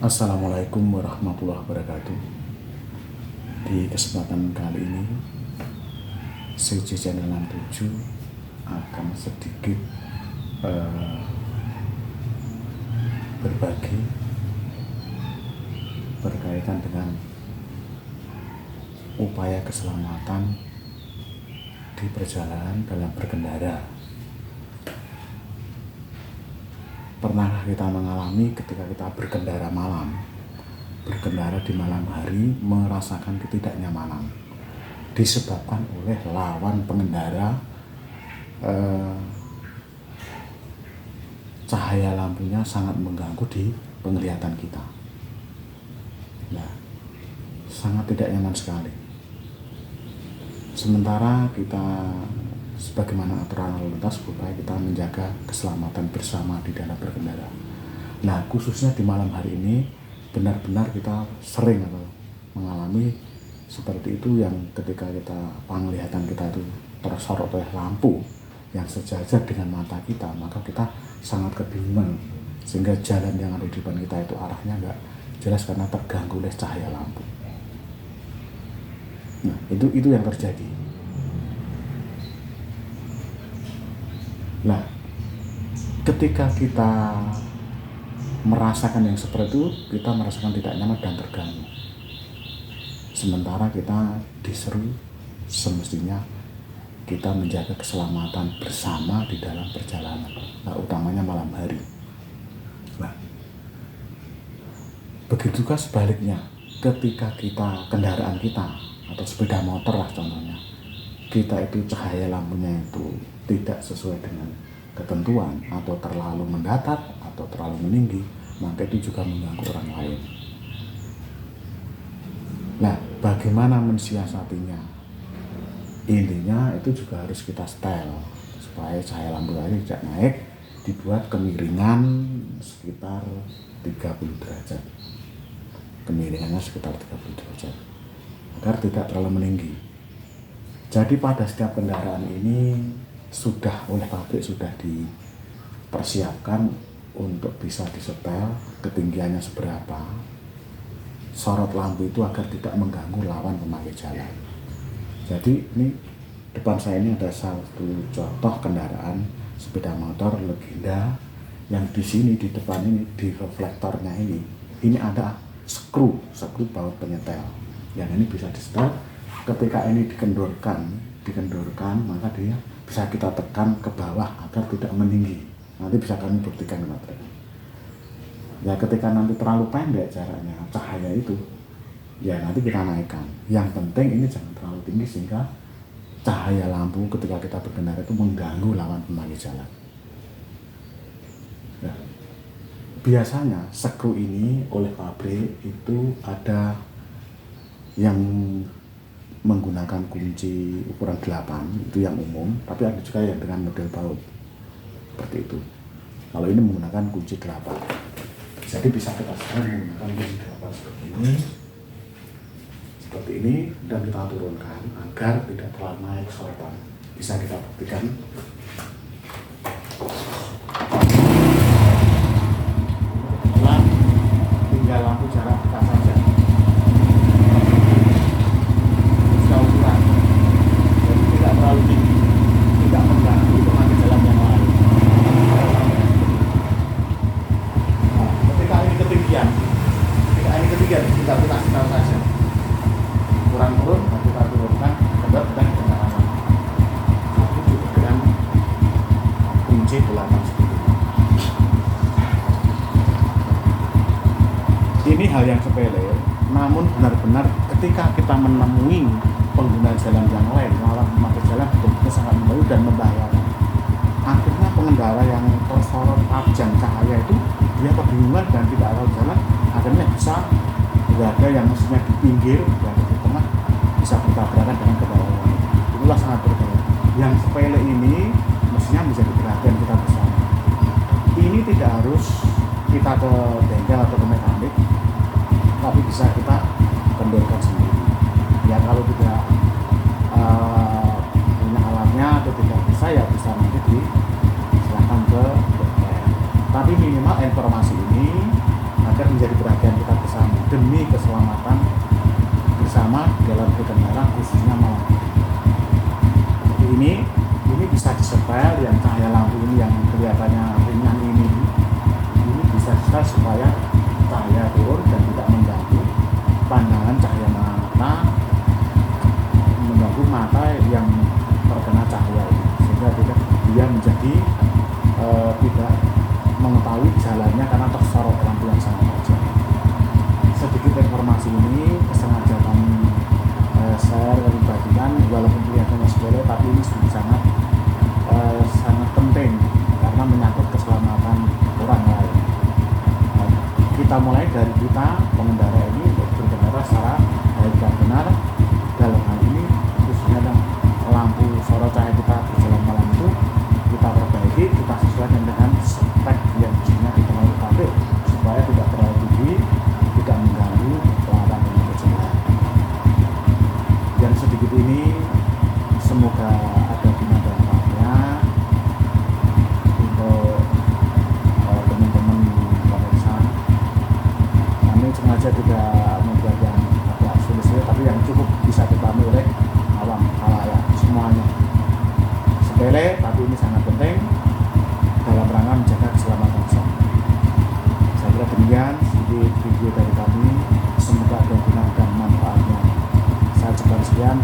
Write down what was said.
Assalamualaikum warahmatullahi wabarakatuh. Di kesempatan kali ini, CJ Channel 67 akan sedikit berbagi berkaitan dengan upaya keselamatan di perjalanan dalam berkendara. Pernahkah kita mengalami ketika kita berkendara di malam hari, merasakan ketidaknyamanan disebabkan oleh lawan pengendara, cahaya lampunya sangat mengganggu di penglihatan kita. Nah, sangat tidak nyaman sekali. Sementara kita sebagaimana aturan lalu lintas supaya kita menjaga keselamatan bersama di dalam berkendara. Nah, khususnya di malam hari ini benar-benar kita sering mengalami seperti itu, yang ketika penglihatan kita itu tersorot oleh lampu yang sejajar dengan mata kita, maka kita sangat kebingungan sehingga jalan yang ada di depan kita itu arahnya nggak jelas karena terganggu oleh cahaya lampu. Nah, itu yang terjadi. Nah, ketika kita merasakan yang seperti itu, kita merasakan tidak nyaman dan terganggu. Sementara kita diseru semestinya kita menjaga keselamatan bersama di dalam perjalanan, nah, utamanya malam hari. Nah, begitu juga sebaliknya, ketika kendaraan kita atau sepeda motor lah contohnya, kita itu cahaya lampunya itu tidak sesuai dengan ketentuan atau terlalu mendatar atau terlalu meninggi, maka itu juga mengganggu orang lain. Nah, bagaimana mensiasatinya? Intinya itu juga harus kita setel supaya cahaya lampu tadi tidak naik, dibuat kemiringan sekitar 30 derajat. Kemiringannya sekitar 30 derajat agar tidak terlalu meninggi. Jadi pada setiap kendaraan ini sudah oleh pabrik sudah dipersiapkan untuk bisa disetel ketinggiannya seberapa sorot lampu itu agar tidak mengganggu lawan pemakai jalan. Jadi ini depan saya ini ada satu contoh kendaraan sepeda motor legenda yang di sini di depan ini di reflektornya ini ada skru baut penyetel yang ini bisa disetel. Ketika ini dikendorkan maka dia bisa kita tekan ke bawah agar tidak meninggi. Nanti bisa kami buktikan materinya. Ya, ketika nanti terlalu pendek jaraknya cahaya itu, ya nanti kita naikkan. Yang penting ini jangan terlalu tinggi sehingga cahaya lampu ketika kita berkendara itu mengganggu lawan pemakai jalan. Ya. Biasanya skru ini oleh pabrik itu ada yang menggunakan kunci ukuran 8, itu yang umum, tapi ada juga yang dengan model baut seperti itu. Kalau ini menggunakan kunci 8, jadi bisa kita menggunakan kunci 8 seperti ini dan kita turunkan agar tidak terlalu naik sorotan. Bisa kita buktikan. Tinggal lampu jarak dekat saja. Terlalu tinggi, tidak mengganggu pemakai jalan yang lain. Nah, ketika ini ketinggian kita setel saja. Kurang turun, kita turunkan, kedap dan kendaraan. Itu juga dengan kunci 8 seperti ini. Ini hal yang sepele, namun benar-benar ketika kita menemui pengguna jalan yang lain, malah memakai jalan betul-betul sangat membantu dan membahayakan. Akhirnya pengendara yang tersorot tajam cahaya itu dia kebingungan dan tidak tahu jalan, akhirnya bisa berada yang mestinya di pinggir, berada di tengah, bisa bertabrakan dengan kendaraan. Itulah sangat berbahaya. Yang sepele ini mestinya menjadi perhatian kita bersama. Ini tidak harus kita ke bengkel atau ke mekanik, tapi bisa kita kendorkan sendiri. Ya, kalau tidak punya alatnya atau tidak bisa, ya bisa nanti diserahkan ke bengkel. Tapi minimal informasi ini agar menjadi perhatian kita bersama demi keselamatan bersama dalam berkendara, khususnya malam hari. Seperti ini bisa disetel, yang cahaya lampu ini yang kelihatannya ringan ini bisa disetel supaya cahaya turun dan tidak mengganggu pandangan cahaya mata, mengganggu mata yang terkena cahaya ini, sehingga dia menjadi tidak mengetahui jalannya karena tersorot lampu yang sangat tajam. Sedikit informasi ini sengaja kami share dan bagikan, walaupun kelihatannya sepele, tapi ini sangat penting karena menyangkut keselamatan orang lain. Kita mulai dari kita pengendara ini untuk berkendara secara baik dan benar. Dalam hal ini khususnya lampu sorot cahaya kita berjalan malam itu kita perbaiki, kita sesuaikan dengan spek yang mestinya dikenal pabrik supaya tidak terlalu tinggi, tidak mengganggu pelanggan dengan berjalan. Yang sedikit ini semoga ada guna dan manfaatnya untuk teman-teman pemirsa. Kami sengaja tidak membuat yang agak sulit-sulit, tapi yang cukup bisa dipahami oleh awam khalayak semuanya. Sepele tapi ini sangat penting dalam rangka menjaga keselamatan bersama. Saya kira demikian sedikit video dari kami, semoga ada guna dan manfaatnya. Saya coba sekian.